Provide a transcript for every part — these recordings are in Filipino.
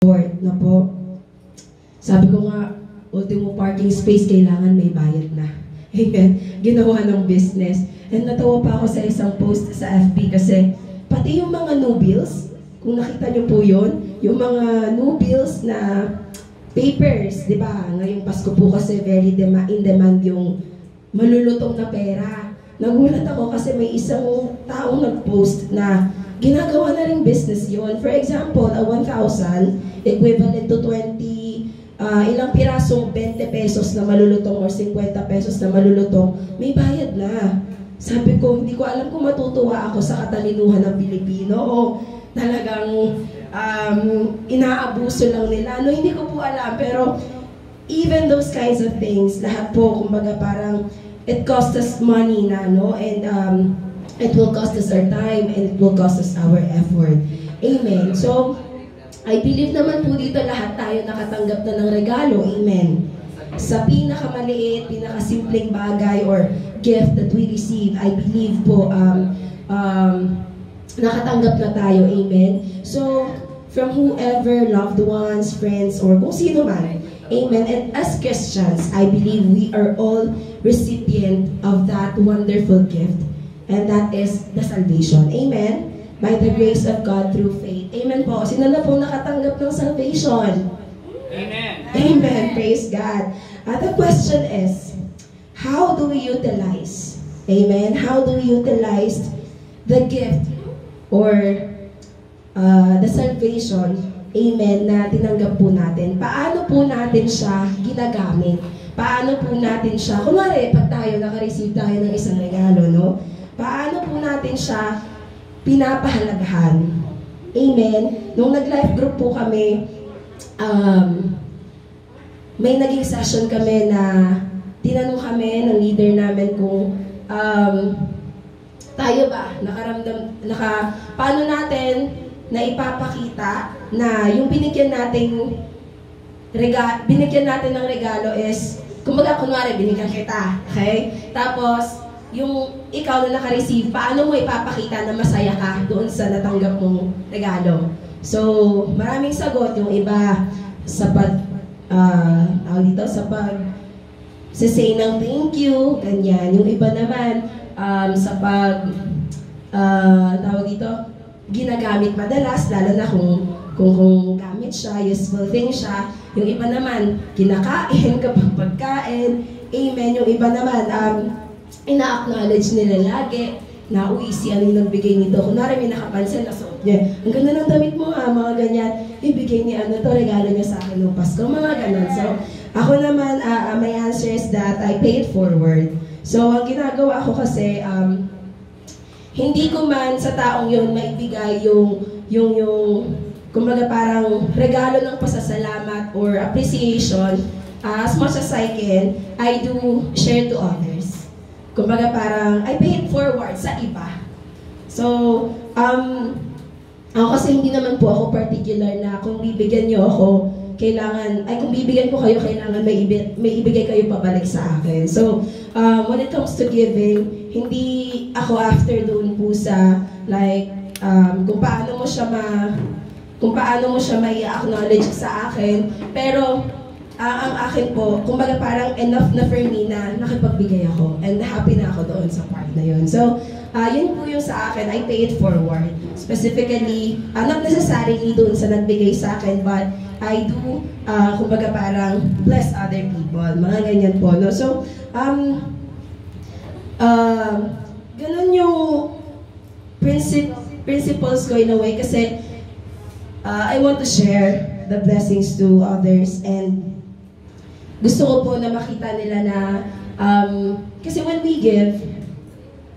Lord, na po. Sabi ko nga, ultimo parking space, kailangan may bayad na. Amen. Ginawa ng business. And natawa pa ako sa isang post sa FB kasi pati yung mga new bills, kung nakita niyo po yun, yung mga new bills na papers, di ba? Ngayong Pasko po kasi very in demand yung malulutong na pera. Nagulat ako kasi may isang taong nag-post na ginagawa na rin business yon. For example, a 1,000 equivalent to 20, ilang pirasong 20 pesos na malulutong or 50 pesos na malulutong, may bayad na. Sabi ko, hindi ko alam kung matutuwa ako sa katalinuhan ng Pilipino o talagang inaabuso lang nila. No, hindi ko po alam, pero even those kinds of things, lahat po, kumbaga parang it costs us money na, no? And it will cost us our time and it will cost us our effort. Amen. So, I believe naman po dito lahat tayo nakatanggap na ng regalo. Amen. Sa pinakamaliit, pinakasimpleng bagay or gift that we receive, I believe po nakatanggap na tayo. Amen. So, from whoever, loved ones, friends, or kung sino man. Amen. And as Christians, I believe we are all recipient of that wonderful gift. And that is the salvation. Amen. By the grace of God through faith. Amen po. Sino na po nakatanggap ng salvation? Amen. Amen. Praise God. The question is, how do we utilize? Amen. How do we utilize the gift or the salvation? Amen. Na tinanggap po natin. Paano po natin siya ginagamit? Paano po natin siya? Kunwari, pag tayo naka-receive tayo ng isang regalo, no? Paano po natin siya pinapahalagahan? Amen. Nung nag-life group po kami, may naging session kami na tinanong kami ng leader namin kung tayo ba, paano natin na ipapakita na yung binigyan natin ng regalo is, kumbaga kunwari, binigyan kita, okay? Tapos, yung ikaw na naka-receive, paano mo ipapakita na masaya ka doon sa natanggap mong regalo? So, maraming sagot. Yung iba sa say ng thank you, ganyan. Yung iba naman sa ginagamit madalas, lalo na kung gamit siya, useful thing siya. Yung iba naman, kinakain kapag pagkain. Amen. Yung iba naman, ina-acknowledge nila lagi na, uy, si ano yung nagbigay nito. Kunwari may nakapansin na suot niya, ang ganda ng damit mo ha, mga ganyan. Ibigay niya ano to, regalo niya sa akin ng Pasko, mga ganun. So, ako naman, my answer is that I pay it forward. So, ang ginagawa ko kasi, hindi ko man sa taong yun maibigay yung kumbaga parang regalo ng pasasalamat or appreciation. As much as I can, I do share to others. Kumbaga parang, I pay it forward sa iba. So, ako kasi hindi naman po ako particular na kung bibigyan niyo ako, kung bibigyan ko kayo, kailangan may ibigay kayo pabalik sa akin. So, when it comes to giving, hindi ako after doon po sa, like, kung paano mo siya mai-acknowledge sa akin. Pero, ang akin po, kumbaga parang enough na for me na nakipagbigay ako. And happy na ako doon sa part na yun. So, yun po yung sa akin, I pay it forward. Specifically, not necessarily doon sa nagbigay sa akin, but I do, kumbaga parang bless other people. Mga ganyan po, no? So, ganun yung principles ko in a way kasi I want to share the blessings to others and gusto ko po na makita nila na kasi when we give,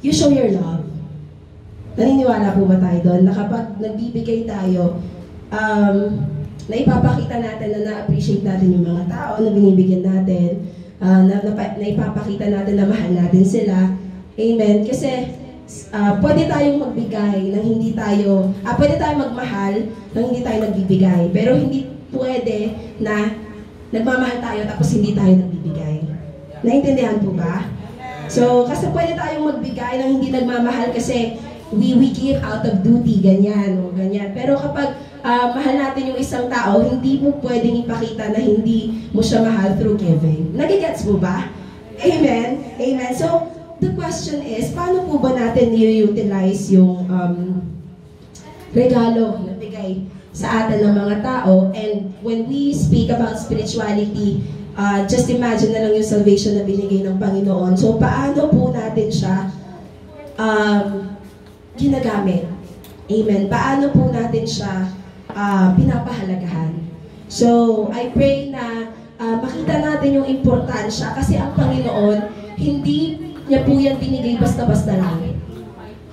you show your love. Naniniwala po ba tayo doon? Na kapag nagbibigay tayo, na ipapakita natin na na-appreciate natin yung mga tao na binibigyan natin, na ipapakita natin na mahal natin sila. Amen? Kasi pwede tayong magbigay nang hindi tayo, pwede tayong magmahal nang hindi tayo nagbibigay. Pero hindi pwede na nagmamahal tayo tapos hindi tayo nagbibigay. Naintindihan po ba? So, kasi pwede tayong magbigay nang hindi nagmamahal kasi we give out of duty, ganyan o ganyan. Pero kapag mahal natin yung isang tao, hindi mo pwedeng ipakita na hindi mo siya mahal through giving. Nagigets mo ba? Amen? Amen. So, the question is, paano po ba natin i-utilize yung regalo na bigay sa atin ng mga tao? And when we speak about spirituality, just imagine na lang yung salvation na binigay ng Panginoon. So, paano po natin siya ginagamit? Amen. Paano po natin siya pinapahalagahan? So, I pray na makita natin yung importansya kasi ang Panginoon, hindi niya po yan binigay basta-basta lang.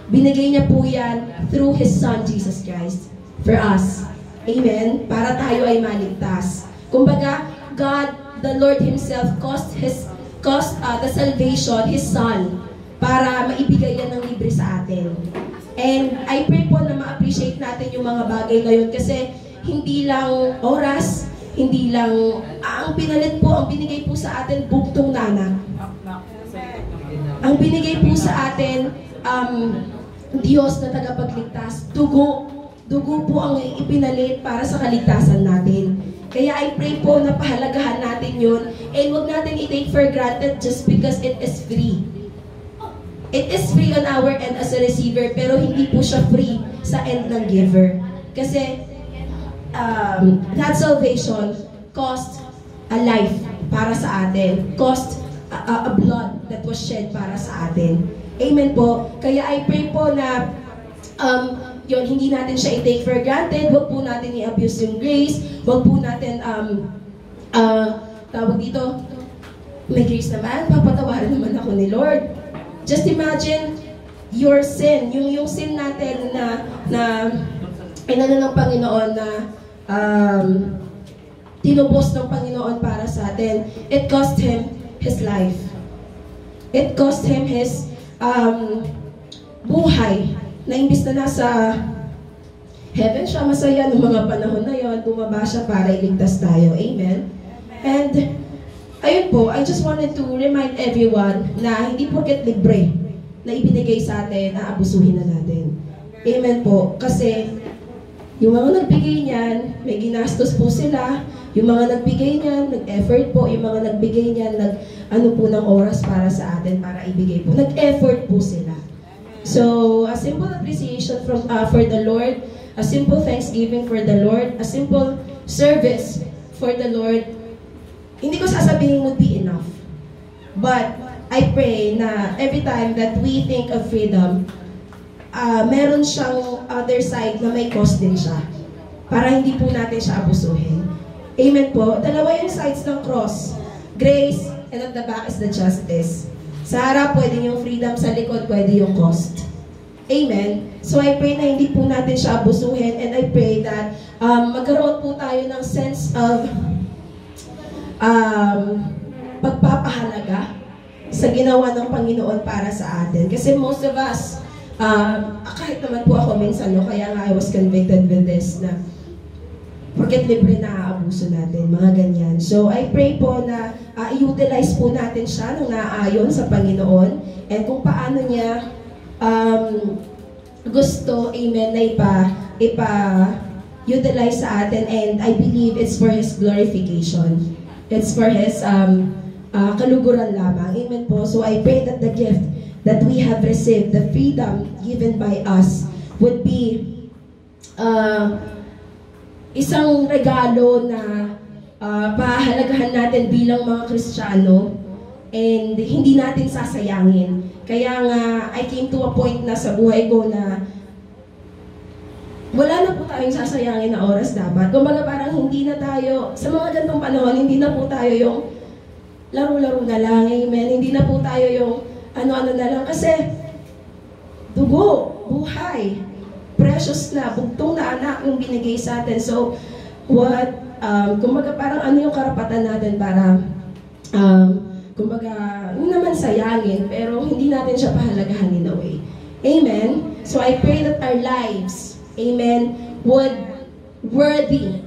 Binigay niya po yan through His Son, Jesus Christ, for us. Amen? Para tayo ay maligtas. Kumbaga, God, the Lord Himself, cost the salvation, His Son, para maibigay yan ng libre sa atin. And I pray po na ma-appreciate natin yung mga bagay na yun kasi hindi lang oras, hindi lang, ang pinalit po, ang binigay po sa atin, bugtong na anak. Ang binigay po sa atin, Diyos na tagapagligtas, dugo. Dugo po ang ipinalit para sa kaligtasan natin. Kaya I pray po na pahalagahan natin yun and huwag natin i-take for granted just because it is free. It is free on our end as a receiver, pero hindi po siya free sa end ng giver. Kasi that salvation cost a life para sa atin. Cost a blood that was shed para sa atin. Amen po. Kaya I pray po na yun, hindi natin siya i-take for granted. Huwag po natin i-abuse yung grace. Huwag po natin tawag dito, may grace naman, papatawarin naman ako ni Lord. Just imagine your sin, yung sin natin na inano ng Panginoon na tinubos ng Panginoon para sa atin. It cost Him His life. It cost Him His buhay na imbis na nasa heaven siya, masaya ng mga panahon na yon, bumaba siya para iligtas tayo. Amen? And ayun po, I just wanted to remind everyone na hindi porket libre na ibinigay sa atin, aabusuhin na natin. Amen po. Kasi yung mga nagbigay niyan, may ginastos po sila. Yung mga nagbigay niyan, nag-effort po. Yung mga nagbigay niyan, nag-ano po ng oras para sa atin, para ibigay po. Nag-effort po sila. So, a simple appreciation for the Lord, a simple thanksgiving for the Lord, a simple service for the Lord, hindi ko sasabihin would be enough. But I pray na every time that we think of freedom, meron siyang other side na may cost din siya. Para hindi po natin siya abusuhin. Amen po. Dalawa yung sides ng cross. Grace, and at the back is the justice. Sa harap, pwede yung freedom. Sa likod, pwede yung cost. Amen. So I pray na hindi po natin siya abusuhin. And I pray that magkaroon po tayo ng sense of pagpapahalaga sa ginawa ng Panginoon para sa atin. Kasi most of us, kahit naman po ako minsan, no, kaya nga I was convicted with this na porket libre na aabuso natin, mga ganyan. So I pray po na i-utilize po natin siya nung naaayon sa Panginoon and kung paano niya gusto, amen, na ipa-utilize sa atin, and I believe it's for His glorification. It's for His kaluguran lamang. Amen po. So I pray that the gift that we have received, the freedom given by us, would be isang regalo na pahalagahan natin bilang mga Kristiyano and hindi natin sasayangin. Kaya nga, I came to a point na sa buhay ko na wala na po tayong sasayangin na oras dapat. Kumbaga parang hindi na tayo, sa mga ganitong panahon, hindi na po tayo yung laro-laro na lang, amen. Hindi na po tayo yung ano-ano na lang. Kasi, dugo, buhay, precious na, bugtong na anak yung binigay sa atin. So, kumbaga parang ano yung karapatan natin para, kumbaga, yun naman sayangin, pero hindi natin siya pahalagahan in a way. Amen? So, I pray that our lives, amen, would worthy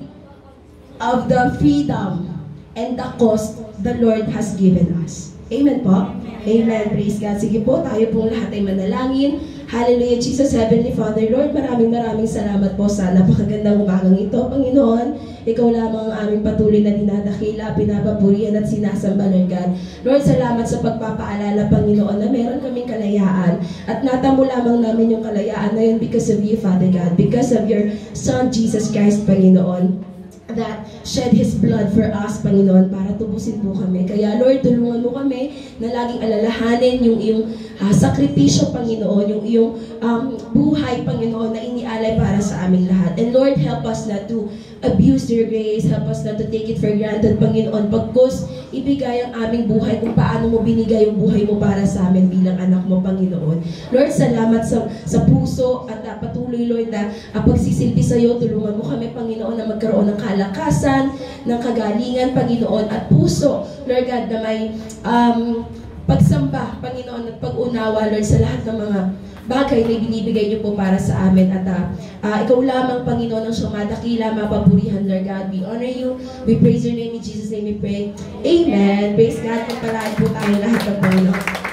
of the freedom and the cost the Lord has given us. Amen po? Amen. Praise God. Sige po, tayo pong lahat ay manalangin. Hallelujah, Jesus, Heavenly Father. Lord, maraming salamat po sa napakagandang umagang ito, Panginoon. Ikaw lamang ang aming patuloy na dinadakila, pinapapurihan at sinasamba, Lord God. Lord, salamat sa pagpapaalala, Panginoon, na meron kaming kalayaan. At natamo lamang namin yung kalayaan na yun because of you, Father God. Because of your Son, Jesus Christ, Panginoon, that shed His blood for us, Panginoon, para tubusin po kami. Kaya, Lord, tulungan mo kami na laging alalahanin yung iyong sakripisyo, Panginoon, yung iyong buhay, Panginoon, na inialay para sa aming lahat. And Lord, help us not to abuse your grace. Help us not to take it for granted, Panginoon. Pagkus, ibigay ang aming buhay kung paano mo binigay yung buhay mo para sa amin bilang anak mo, Panginoon. Lord, salamat sa puso at patuloy, Lord, na pagsisilbi sa iyo. Tulungan mo kami, Panginoon, na magkaroon ng kalakasan, ng kagalingan, Panginoon, at puso, Lord God, na may pagsamba, Panginoon, at pag-unawa, Lord, sa lahat ng mga bagay na binibigay niyo po para sa amin. At ikaw lamang, Panginoon, ang sumadakila, mapapurihan, Lord God. We honor you. We praise your name. In Jesus' name we pray. Amen. Praise God. Pagpalaan po tayo lahat ng Panginoon.